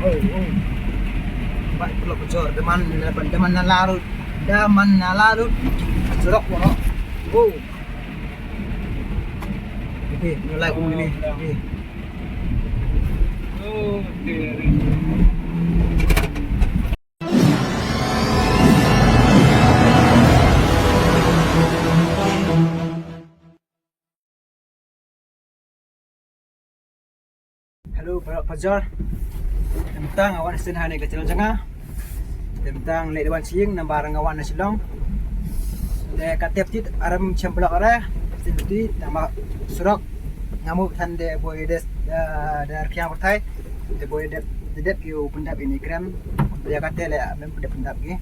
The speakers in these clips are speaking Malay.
oh. Baik pula bocor. Daman na larut. Daman na larut. Serok mo, no? Oh. Okay, mulai ini. Okay. Oh, dear. Halo para pajar. Tentang awan senha ni kecil janga. Tentang lek dewan siing na barang awan na silong. De katep tit aram chemplok ara. Senti tama surok ngamuk tan de boy des da kiam pertai. De boy det yu pendap ini gram. Dia kata le mem pendap gi.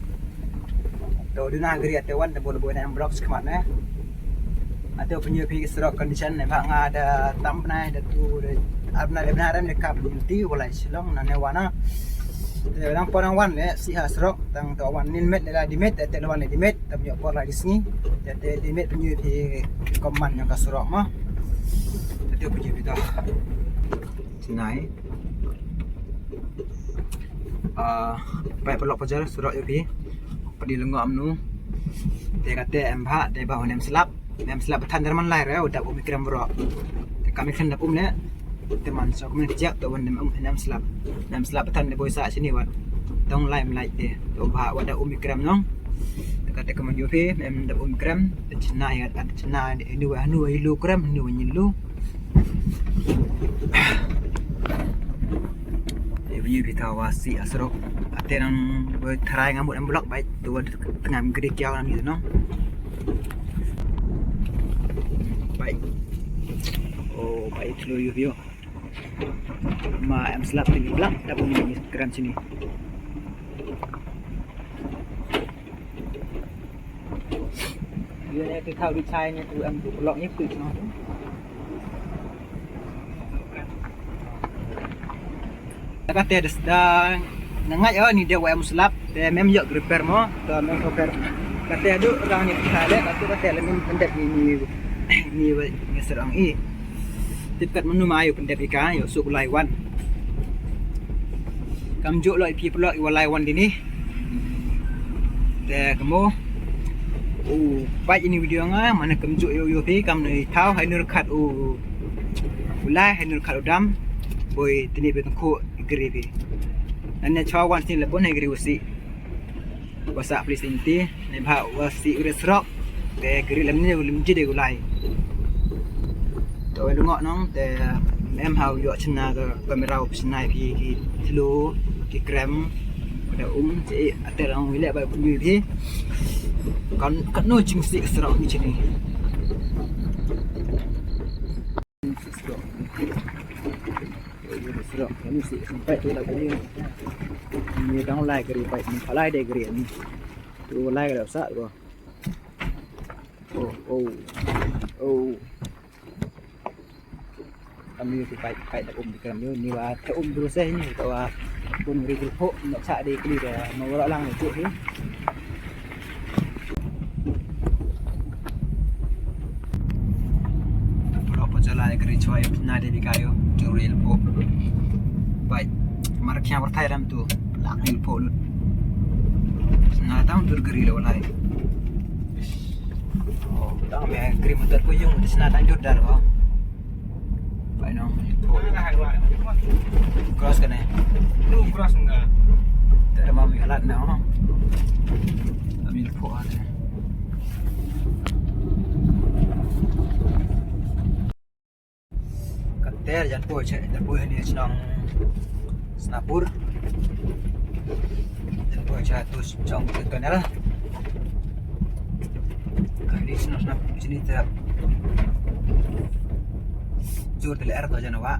To duna gri atewan de boy na blok sekemat na. Atau punya pergi surok condition ne bang ada tamp na da tu abna le benaran le kap binti walai silong na ne wana lang porang wan le si hasrok tang to wan nin met le di met te wan le di met tam yo por la di sini te di met punya di koman yang kasrok mah te punya kita sinai pai pelok pajar surok yo pi padi lengo amnu te kate emha te bahu nem selap betan derman lai re udah mikram bro kami kan dapum ne teman so kami dijak tu wan enam selap betan de boy sa sini wan tong lai melai de to ba wada mikram nong kata kaman yo pe em da mikram cina ya ada cina ni wa nu ilu kram ni wan ilu e kita wasi asro atenan boy tharai ngamut em blok baik tu tengah gede kiau ni no baik oh baik seluruh view ma em selap tinggi belak dapat ni keren sini dia ni tu tahu di chai ni tu em blok ni tu no kata ada sedang nangai oh ni dia em selap dia mem yok repair mo to mem repair kata ada orang ni kata kata mem pendek ni ngeserang i tipkat menu mayu pendep ika yo suk laiwan kam juk loi pi pelok i laiwan dini te kamu baik ini video nga mana kam juk yo pi kam ni thau hai nur khat ulai hai nur khat udam boy tini betong ko igri pi nanne chawan tin lebon hai igri usi wasa please inti ne bha wasi uresrok te igri lemne limji de ulai tôi đúng ngọn nó để em hào dọa chân nào camera option này thì thilo cái gram để chỉ để là người lẽ bài như thế còn cắt nôi chính sĩ sẽ như thế này như sĩ sampai tu lah ini ni dang like gari baik ni palai de gari ni tu like dah sat ko oh kami tu baik dah kami ni wa ta terus ni tu wa beri grupo nak cak di kali dah mau orang lang tu ni kalau perjalanan ke Ricoy pernah di kayu juril po baik marknya bertai dalam tu langil po lut senang tahu tu geri le walai oh tahu me geri motor ko yung senang tanjur dar ko baik no cross kan eh Lu cross enggak? tak ada mami alat nak ambil po ada ter jan po ni senang snapur jan po tu jong ke lah kali senang snapur sini tak jur tele air tu jan awak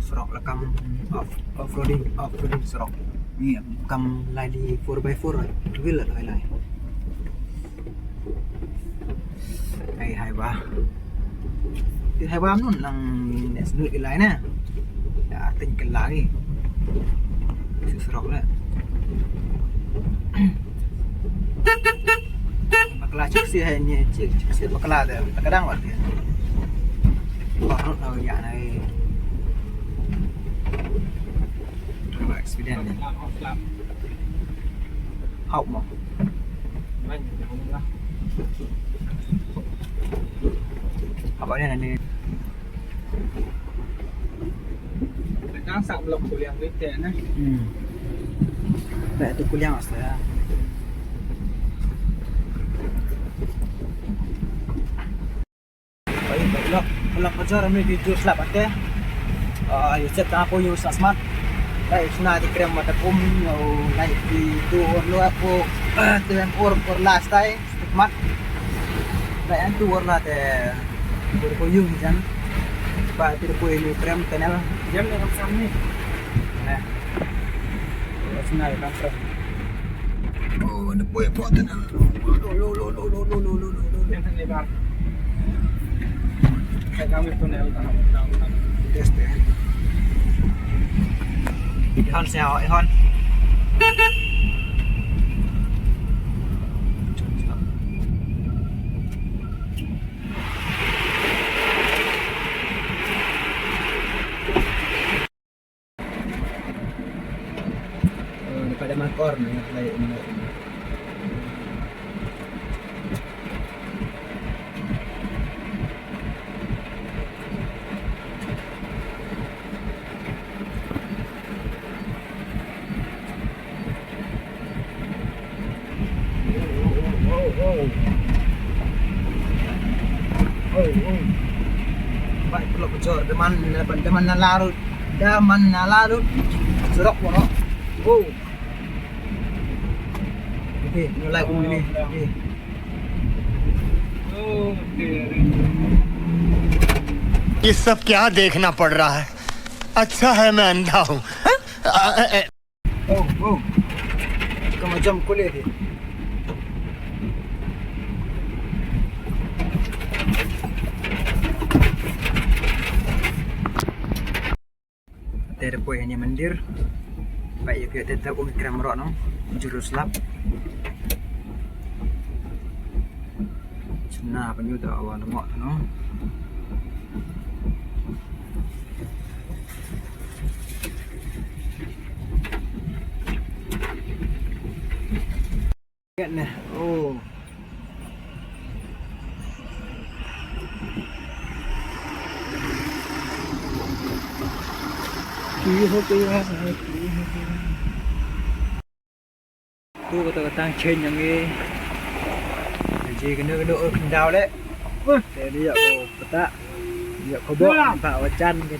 serok lekam off-roading serok Ni bukan lagi 4x4 rồi, wheel rồi lại. Hai ba. Thì hai ba nó là nửa cái lái nè. Đã tính cái lái. Serok lah. Bakla cik sih hanya cik sih bakla ada. Kadang waktu. Baru tahu ya này. Rồi expedient này. Học mà. Học ở đây là nè. Đang sạm lọc của liang với tiền này. Vậy tôi kuliah masa. Baik, kalau pacar kami video slap ate. Yung set ako yung sa smart. Baik, suna di krem mata kum yung like di lu ako tuan or last time smart. Baik, antu or la te ko yung jan. Ba ti ko yung krem tenel. Jam ni kam sam ni. Nah. Suna di kam. Oh, ada boy pot tenel. Yang ni bar. Saya kami tunnel tanam. Test deh. Hon sao vậy Hon? Daripada makor nih layak ini. Baik kalau bocor deman nalarut serok borok. Oh. Oke, mulai ini. Oke. Oh, ये सब क्या देखना पड़ रहा है अच्छा है मैं अंधा हूँ Oh. Kamu jam kuliah dia. Ada poin hanya mendir. Baik juga tetap umikram merok no. Jurus lap. Nah, penyudah awal lemak tu no. Lihat ni. Oh. Tu kata trên yang ni. Jadi kena ở khinh đào đấy. Để đi dạo bata. Dạo có bộ vào chân cái.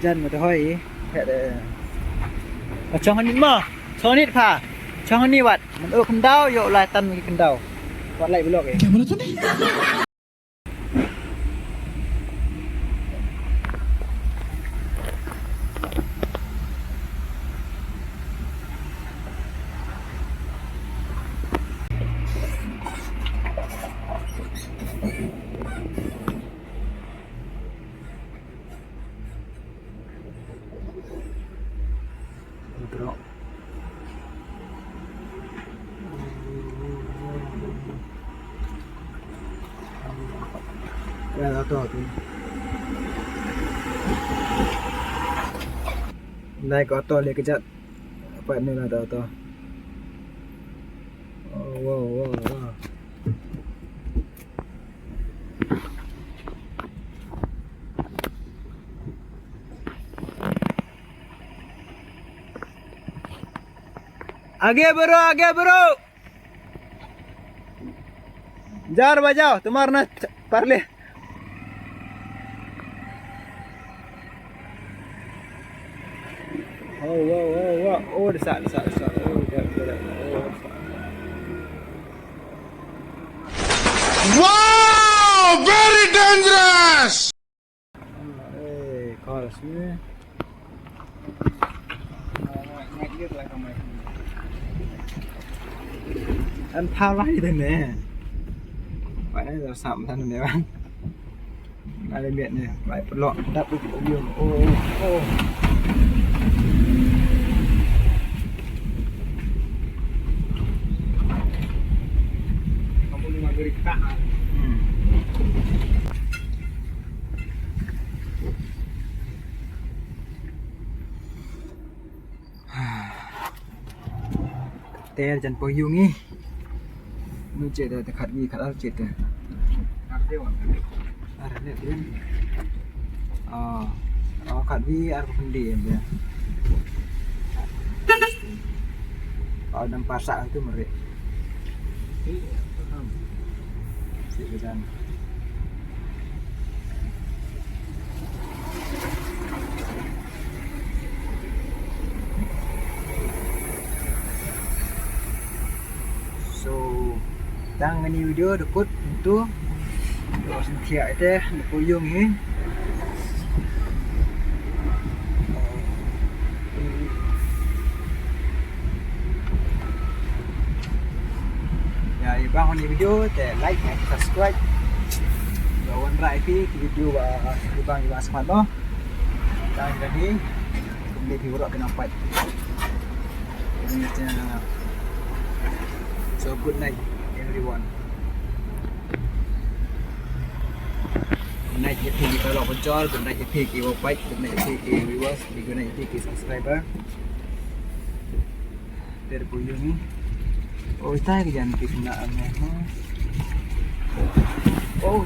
Chân mà tôi hỏi để cho hắn mà. Cho nít phà. Cho hắn đi vật. Mình ở khinh đào dạo lại tân cái khinh đào. Vật lại vlog ấy. Bro. Ya tahu tu. Naik auto le kejap. Apa ni lah tahu. Oh, wow. आगे बरो जार बजाओ तुम्हारा ना पर ले oh desak wow very dangerous keras ni Biết là không mày. Anh phao lái thế nè. Phải nói là sạm thân này bạn. Đây là miệng này, phải lọn đáp ứng của đường. Ô. Kamu cuma berita. Tè chân po yung ý. Nó chết rồi, khát gì khát áo chết rồi. Ada orang. Ada lihat dia. Khát vi ada pendiam dia. Kalau dalam pasak itu mereka Iya, paham. si kesan. So, tang ini video dekut itu terus tiap itu puyung ni. Ya, bang ini video te like and subscribe. Lawan rai pi video bang semat no. Dan jadi kemudian video kena fight. So good night everyone. Good night if you kalau bocor, good night if you fight, good night if you viewers, good night if you subscriber. Terpuyung ni. Oh, tayo jangan pisnaan mo. Oh.